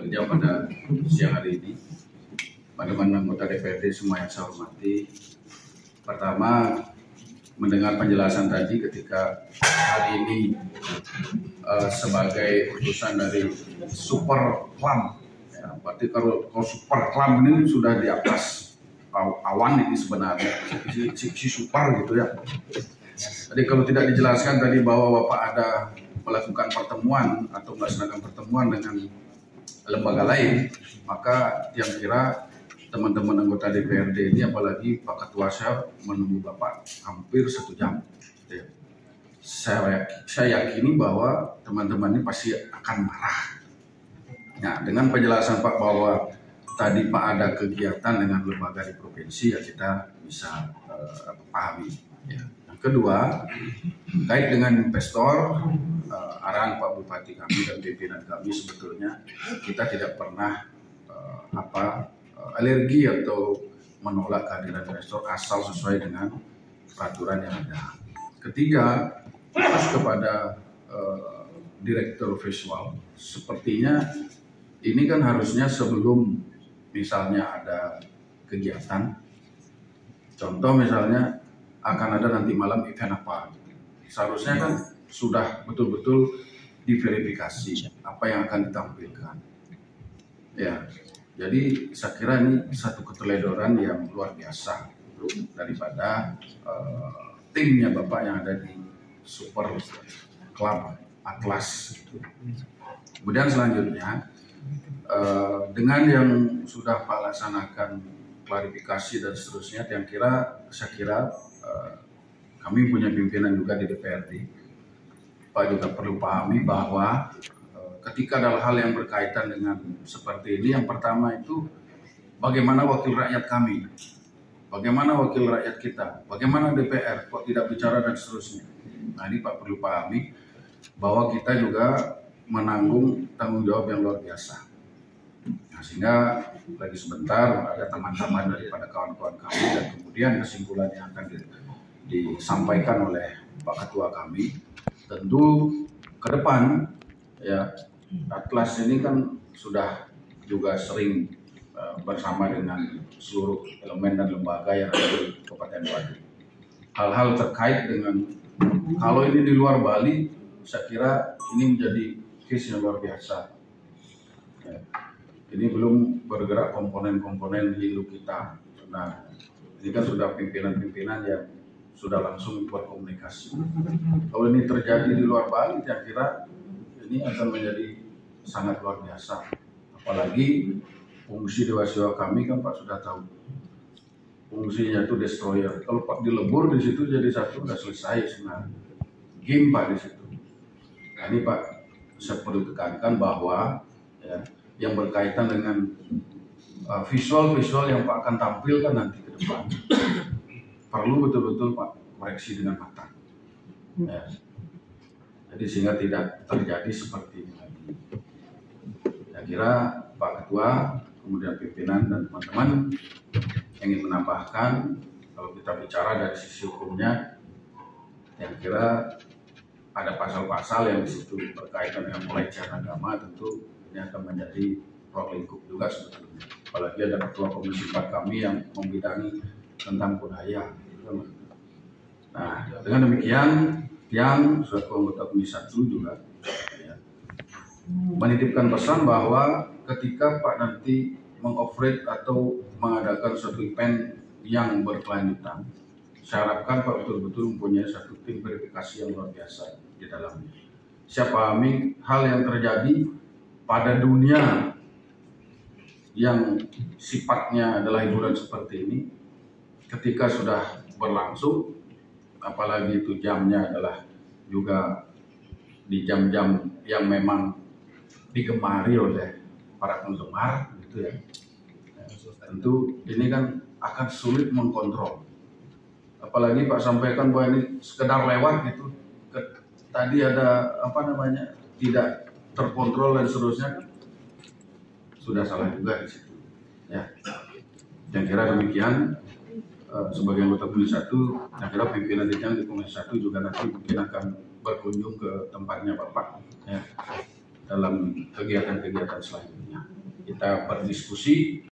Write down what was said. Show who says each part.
Speaker 1: kerja pada siang hari ini. Teman-teman anggota DPRD semua yang saya hormati. Pertama, mendengar penjelasan tadi ketika hari ini sebagai utusan dari Super Klam. Ya, berarti kalau Super Klam ini sudah di atas awan ini sebenarnya, si super gitu ya. Jadi kalau tidak dijelaskan tadi bahwa Bapak ada melakukan pertemuan atau melaksanakan pertemuan dengan lembaga lain, maka yang kira teman-teman anggota DPRD ini, apalagi Pak Ketua saya, menunggu Bapak hampir 1 jam. Ya. Saya yakini bahwa teman-teman ini pasti akan marah. Nah, dengan penjelasan Pak bahwa tadi Pak ada kegiatan dengan lembaga di provinsi, ya kita bisa pahami. Ya. Yang kedua, terkait dengan investor, arahan Pak Bupati kami dan pimpinan kami sebetulnya kita tidak pernah alergi atau menolak kehadiran investor asal sesuai dengan peraturan yang ada. Ketiga, terus kepada direktur visual, sepertinya ini kan harusnya sebelum misalnya ada kegiatan, contoh misalnya akan ada nanti malam event apa, seharusnya kan sudah betul-betul diverifikasi apa yang akan ditampilkan. Ya, jadi saya kira ini satu keteledoran yang luar biasa daripada timnya Bapak yang ada di Super Club Atlas. Kemudian selanjutnya dengan yang sudah Pak laksanakan klarifikasi dan seterusnya, yang saya kira kami punya pimpinan juga di DPRD. Pak juga perlu pahami bahwa ketika ada hal yang berkaitan dengan seperti ini, yang pertama itu bagaimana wakil rakyat kami, bagaimana wakil rakyat kita, bagaimana DPR kok tidak bicara dan seterusnya. Nah, ini Pak perlu pahami bahwa kita juga menanggung tanggung jawab yang luar biasa. Nah, sehingga lagi sebentar ada teman-teman daripada kawan-kawan kami dan kemudian kesimpulan yang akan disampaikan oleh Pak Ketua kami. Tentu ke depan ya, Atlas ini kan sudah juga sering bersama dengan seluruh elemen dan lembaga yang ada di Kabupaten Bali. Hal-hal terkait dengan kalau ini di luar Bali, saya kira ini menjadi case yang luar biasa. Ya. Ini belum bergerak komponen-komponen hidup kita. Nah, ini kan sudah pimpinan-pimpinan yang sudah langsung berkomunikasi. Kalau ini terjadi di luar Bali, saya kira ini akan menjadi sangat luar biasa. Apalagi fungsi Dewa Siwa kami kan Pak sudah tahu. Fungsinya itu destroyer. Kalau Pak dilebur di situ jadi satu, sudah selesai sebenarnya. Game Pak di situ. Nah, ini Pak, saya perlu tekankan bahwa ya, yang berkaitan dengan visual-visual yang Pak akan tampilkan nanti ke depan, perlu betul-betul Pak koreksi dengan matang. Ya. Jadi sehingga tidak terjadi seperti ini lagi. Saya kira Pak Ketua, kemudian pimpinan dan teman-teman ingin menambahkan, kalau kita bicara dari sisi hukumnya, yang kira ada pasal-pasal yang di situ berkaitan dengan pelecehan agama, tentu ini akan menjadi ruang lingkup juga sebetulnya. Apalagi ada Ketua Komisi 4 kami yang membidangi tentang budaya. Nah, dengan demikian, yang selaku anggota Komisi 1 juga ya, menitipkan pesan bahwa ketika Pak nanti mengoperate atau mengadakan suatu event yang berkelanjutan, saya harapkan Pak betul-betul mempunyai satu tim verifikasi yang luar biasa di dalamnya. Saya pahami hal yang terjadi pada dunia yang sifatnya adalah hiburan seperti ini, ketika sudah berlangsung, apalagi itu jamnya adalah juga di jam-jam yang memang digemari oleh para penggemar, gitu ya. Tentu ini kan akan sulit mengkontrol. Apalagi Pak sampaikan bahwa ini sekedar lewat gitu. Tadi ada tidak terkontrol dan seterusnya, kan sudah salah juga di situ. Ya, yang kira demikian. Sebagai anggota Komisi 1, saya kira pimpinan di Komisi 1 juga nanti mungkin akan berkunjung ke tempatnya Bapak ya, dalam kegiatan-kegiatan selanjutnya. kita berdiskusi